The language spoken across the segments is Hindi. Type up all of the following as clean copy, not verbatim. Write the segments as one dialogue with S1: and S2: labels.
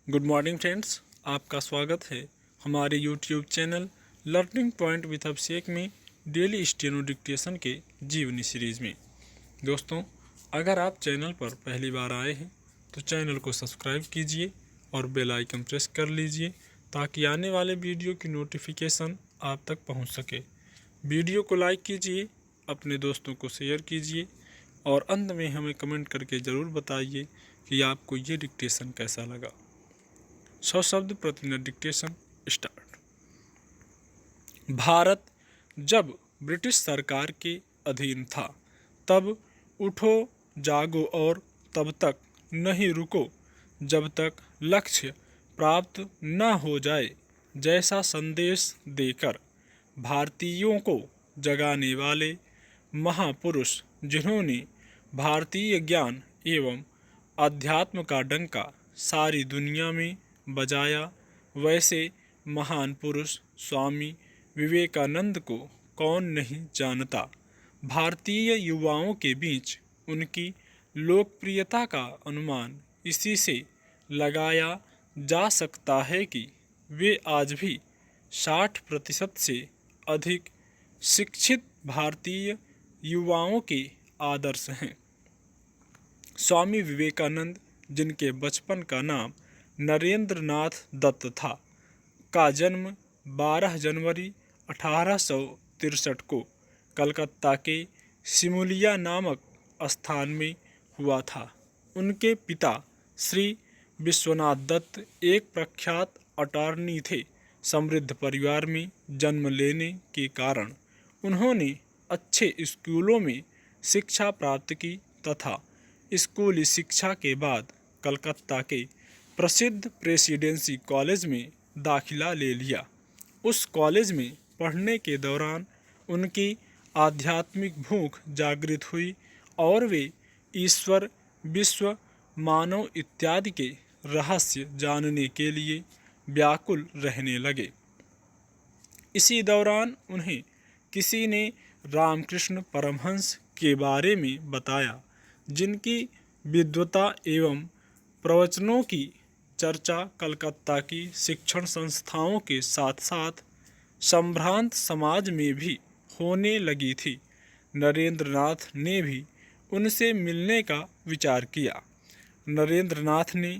S1: गुड मॉर्निंग फ्रेंड्स, आपका स्वागत है हमारे YouTube channel learning point with Abhishek में डेली स्टेनो डिक्टेशन के जीवनी सीरीज़ में। दोस्तों, अगर आप चैनल पर पहली बार आए हैं तो चैनल को सब्सक्राइब कीजिए और बेल आइकन प्रेस कर लीजिए ताकि आने वाले वीडियो की नोटिफिकेशन आप तक पहुंच सके। वीडियो को लाइक कीजिए, अपने दोस्तों को शेयर कीजिए और अंत में हमें कमेंट करके ज़रूर बताइए कि आपको ये डिक्टेशन कैसा लगा। 100 शब्द प्रति मिनट डिक्टेशन स्टार्ट। भारत जब ब्रिटिश सरकार के अधीन था तब उठो जागो और तब तक नहीं रुको जब तक लक्ष्य प्राप्त न हो जाए जैसा संदेश देकर भारतीयों को जगाने वाले महापुरुष जिन्होंने भारतीय ज्ञान एवं अध्यात्म का डंका सारी दुनिया में बजाया, वैसे महान पुरुष स्वामी विवेकानंद को कौन नहीं जानता। भारतीय युवाओं के बीच उनकी लोकप्रियता का अनुमान इसी से लगाया जा सकता है कि वे आज भी 60% से अधिक शिक्षित भारतीय युवाओं के आदर्श हैं। स्वामी विवेकानंद, जिनके बचपन का नाम नरेंद्र नाथ दत्त था, का जन्म 12 जनवरी 1863 को कलकत्ता के सिमुलिया नामक स्थान में हुआ था। उनके पिता श्री विश्वनाथ दत्त एक प्रख्यात अटॉर्नी थे। समृद्ध परिवार में जन्म लेने के कारण उन्होंने अच्छे स्कूलों में शिक्षा प्राप्त की तथा स्कूली शिक्षा के बाद कलकत्ता के प्रसिद्ध प्रेसिडेंसी कॉलेज में दाखिला ले लिया। उस कॉलेज में पढ़ने के दौरान उनकी आध्यात्मिक भूख जागृत हुई और वे ईश्वर, विश्व, मानव इत्यादि के रहस्य जानने के लिए व्याकुल रहने लगे। इसी दौरान उन्हें किसी ने रामकृष्ण परमहंस के बारे में बताया, जिनकी विद्वता एवं प्रवचनों की चर्चा कलकत्ता की शिक्षण संस्थाओं के साथ साथ संभ्रांत समाज में भी होने लगी थी। नरेंद्र नाथ ने भी उनसे मिलने का विचार किया। नरेंद्र नाथ ने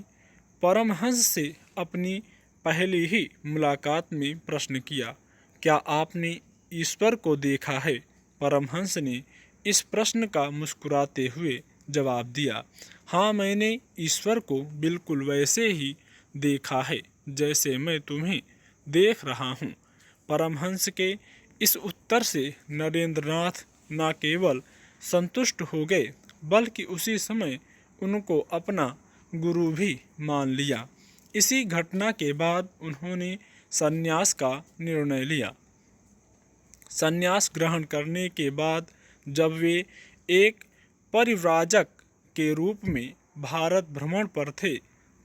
S1: परमहंस से अपनी पहली ही मुलाकात में प्रश्न किया, क्या आपने ईश्वर को देखा है? परमहंस ने इस प्रश्न का मुस्कुराते हुए जवाब दिया, हाँ, मैंने ईश्वर को बिल्कुल वैसे ही देखा है जैसे मैं तुम्हें देख रहा हूँ। परमहंस के इस उत्तर से नरेंद्र नाथ न केवल संतुष्ट हो गए बल्कि उसी समय उनको अपना गुरु भी मान लिया। इसी घटना के बाद उन्होंने संन्यास का निर्णय लिया। संन्यास ग्रहण करने के बाद जब वे एक परिव्राजक के रूप में भारत भ्रमण पर थे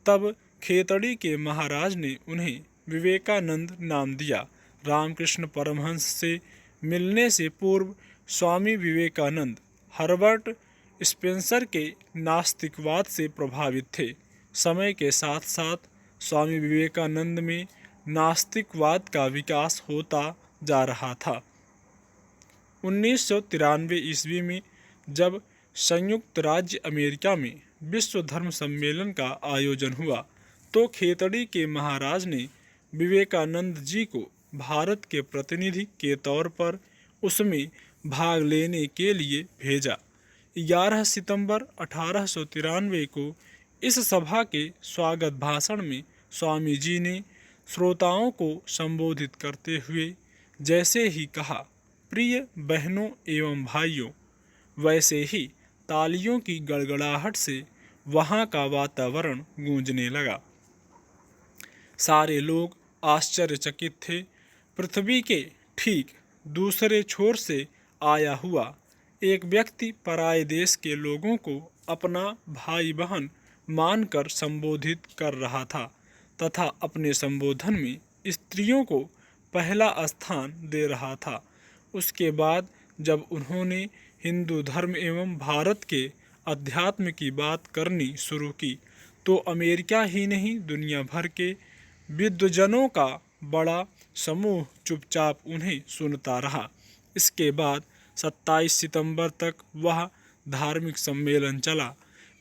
S1: तब खेतड़ी के महाराज ने उन्हें विवेकानंद नाम दिया। रामकृष्ण परमहंस से मिलने से पूर्व स्वामी विवेकानंद हर्बर्ट स्पेंसर के नास्तिकवाद से प्रभावित थे। समय के साथ साथ स्वामी विवेकानंद में नास्तिकवाद का विकास होता जा रहा था। 1993 ईस्वी में जब संयुक्त राज्य अमेरिका में विश्व धर्म सम्मेलन का आयोजन हुआ तो खेतड़ी के महाराज ने विवेकानंद जी को भारत के प्रतिनिधि के तौर पर उसमें भाग लेने के लिए भेजा। 11 सितंबर 1893 को इस सभा के स्वागत भाषण में स्वामी जी ने श्रोताओं को संबोधित करते हुए जैसे ही कहा, प्रिय बहनों एवं भाइयों, वैसे ही तालियों की गड़गड़ाहट से वहाँ का वातावरण गूंजने लगा। सारे लोग आश्चर्यचकित थे। पृथ्वी के ठीक दूसरे छोर से आया हुआ एक व्यक्ति पराये देश के लोगों को अपना भाई बहन मानकर संबोधित कर रहा था तथा अपने संबोधन में स्त्रियों को पहला स्थान दे रहा था। उसके बाद जब उन्होंने हिंदू धर्म एवं भारत के अध्यात्म की बात करनी शुरू की तो अमेरिका ही नहीं दुनिया भर के विद्वजनों का बड़ा समूह चुपचाप उन्हें सुनता रहा। इसके बाद 27 सितंबर तक वह धार्मिक सम्मेलन चला।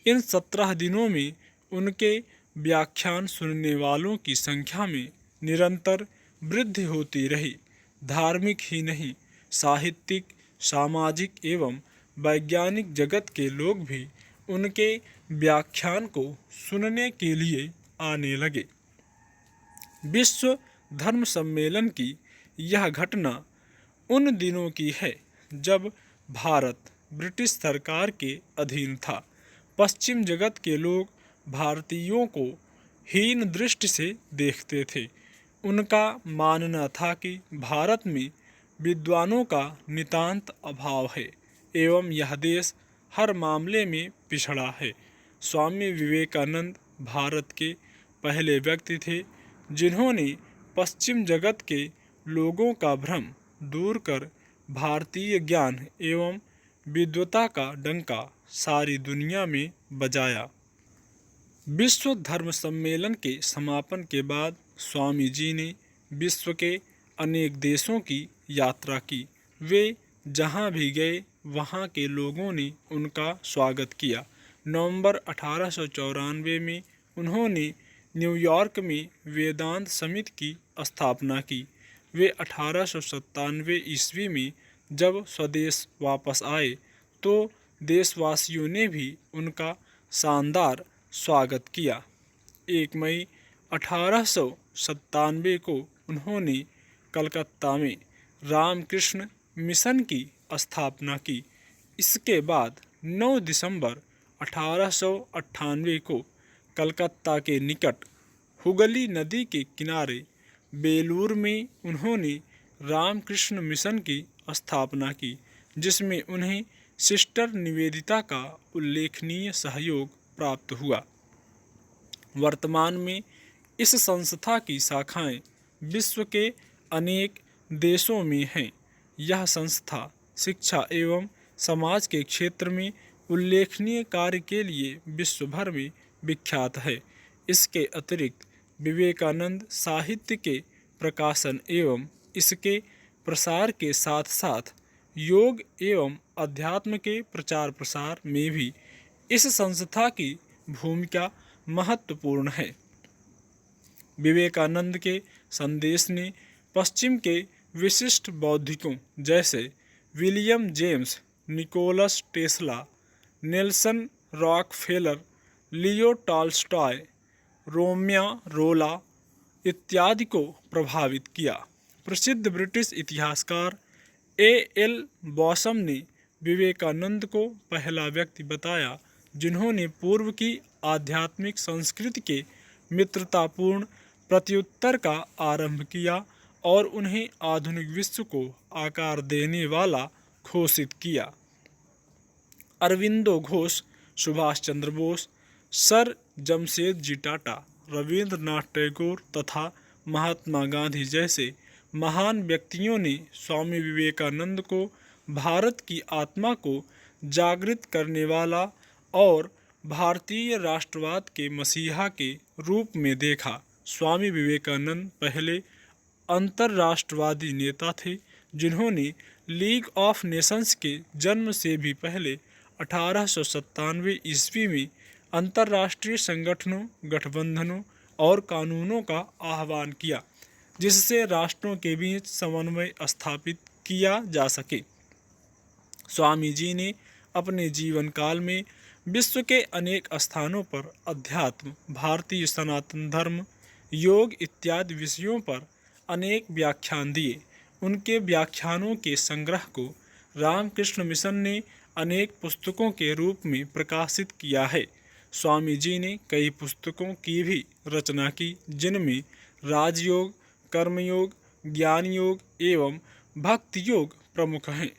S1: इन 17 दिनों में उनके व्याख्यान सुनने वालों की संख्या में निरंतर वृद्धि होती रही। धार्मिक ही नहीं, साहित्यिक, सामाजिक एवं वैज्ञानिक जगत के लोग भी उनके व्याख्यान को सुनने के लिए आने लगे। विश्व धर्म सम्मेलन की यह घटना उन दिनों की है जब भारत ब्रिटिश सरकार के अधीन था। पश्चिम जगत के लोग भारतीयों को हीन दृष्टि से देखते थे। उनका मानना था कि भारत में विद्वानों का नितांत अभाव है एवं यह देश हर मामले में पिछड़ा है। स्वामी विवेकानंद भारत के पहले व्यक्ति थे जिन्होंने पश्चिम जगत के लोगों का भ्रम दूर कर भारतीय ज्ञान एवं विद्वता का डंका सारी दुनिया में बजाया। विश्व धर्म सम्मेलन के समापन के बाद स्वामी जी ने विश्व के अनेक देशों की यात्रा की। वे जहाँ भी गए वहाँ के लोगों ने उनका स्वागत किया। नवंबर 1894 में उन्होंने न्यूयॉर्क में वेदांत समिति की स्थापना की। वे 1897 ईस्वी में जब स्वदेश वापस आए तो देशवासियों ने भी उनका शानदार स्वागत किया। 1 मई 1897 को उन्होंने कलकत्ता में रामकृष्ण मिशन की स्थापना की। इसके बाद 9 दिसंबर 1898 को कलकत्ता के निकट हुगली नदी के किनारे बेलूर में उन्होंने रामकृष्ण मिशन की स्थापना की, जिसमें उन्हें सिस्टर निवेदिता का उल्लेखनीय सहयोग प्राप्त हुआ। वर्तमान में इस संस्था की शाखाएं विश्व के अनेक देशों में हैं। यह संस्था शिक्षा एवं समाज के क्षेत्र में उल्लेखनीय कार्य के लिए विश्व भर में विख्यात है। इसके अतिरिक्त विवेकानंद साहित्य के प्रकाशन एवं इसके प्रसार के साथ साथ योग एवं अध्यात्म के प्रचार प्रसार में भी इस संस्था की भूमिका महत्वपूर्ण है। विवेकानंद के संदेश ने पश्चिम के विशिष्ट बौद्धिकों जैसे William James, Nicholas Tesla, Nelson Rockefeller, Leo Tolstoy, Romain रोला इत्यादि को प्रभावित किया। प्रसिद्ध ब्रिटिश इतिहासकार A.L. बॉसम ने विवेकानंद को पहला व्यक्ति बताया जिन्होंने पूर्व की आध्यात्मिक संस्कृति के मित्रतापूर्ण प्रत्युत्तर का आरंभ किया और उन्हें आधुनिक विश्व को आकार देने वाला घोषित किया। अरविंदो घोष, सुभाष चंद्र बोस, सर जमशेदजी टाटा, रविंद्रनाथ टैगोर तथा महात्मा गांधी जैसे महान व्यक्तियों ने स्वामी विवेकानंद को भारत की आत्मा को जागृत करने वाला और भारतीय राष्ट्रवाद के मसीहा के रूप में देखा। स्वामी विवेकानंद पहले अंतर्राष्ट्रवादी नेता थे जिन्होंने लीग ऑफ नेशंस के जन्म से भी पहले 1897 ईस्वी में अंतर्राष्ट्रीय संगठनों, गठबंधनों और कानूनों का आह्वान किया जिससे राष्ट्रों के बीच समन्वय स्थापित किया जा सके। स्वामी जी ने अपने जीवन काल में विश्व के अनेक स्थानों पर अध्यात्म, भारतीय सनातन धर्म, योग इत्यादि विषयों पर अनेक व्याख्यान दिए। उनके व्याख्यानों के संग्रह को रामकृष्ण मिशन ने अनेक पुस्तकों के रूप में प्रकाशित किया है। स्वामी जी ने कई पुस्तकों की भी रचना की जिनमें राजयोग, कर्मयोग, ज्ञान योग एवं भक्ति योग प्रमुख हैं।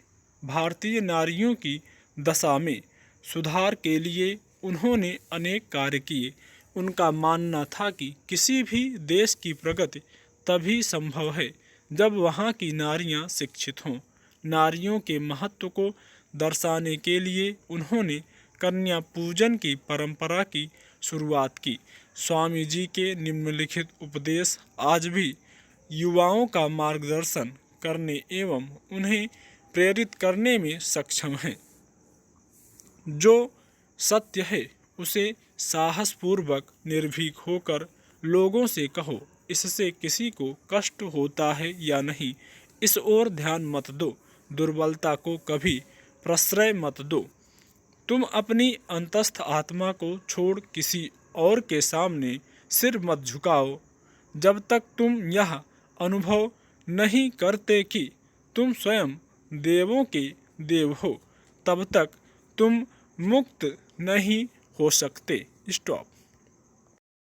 S1: भारतीय नारियों की दशा में सुधार के लिए उन्होंने अनेक कार्य किए। उनका मानना था कि किसी भी देश की प्रगति तभी संभव है जब वहाँ की नारियाँ शिक्षित हों। नारियों के महत्व को दर्शाने के लिए उन्होंने कन्या पूजन की परंपरा की शुरुआत की। स्वामी जी के निम्नलिखित उपदेश आज भी युवाओं का मार्गदर्शन करने एवं उन्हें प्रेरित करने में सक्षम हैं। जो सत्य है उसे साहसपूर्वक निर्भीक होकर लोगों से कहो। इससे किसी को कष्ट होता है या नहीं, इस ओर ध्यान मत दो। दुर्बलता को कभी प्रश्रय मत दो। तुम अपनी अंतस्थ आत्मा को छोड़ किसी और के सामने सिर मत झुकाओ। जब तक तुम यह अनुभव नहीं करते कि तुम स्वयं देवों के देव हो, तब तक तुम मुक्त नहीं हो सकते। स्टॉप।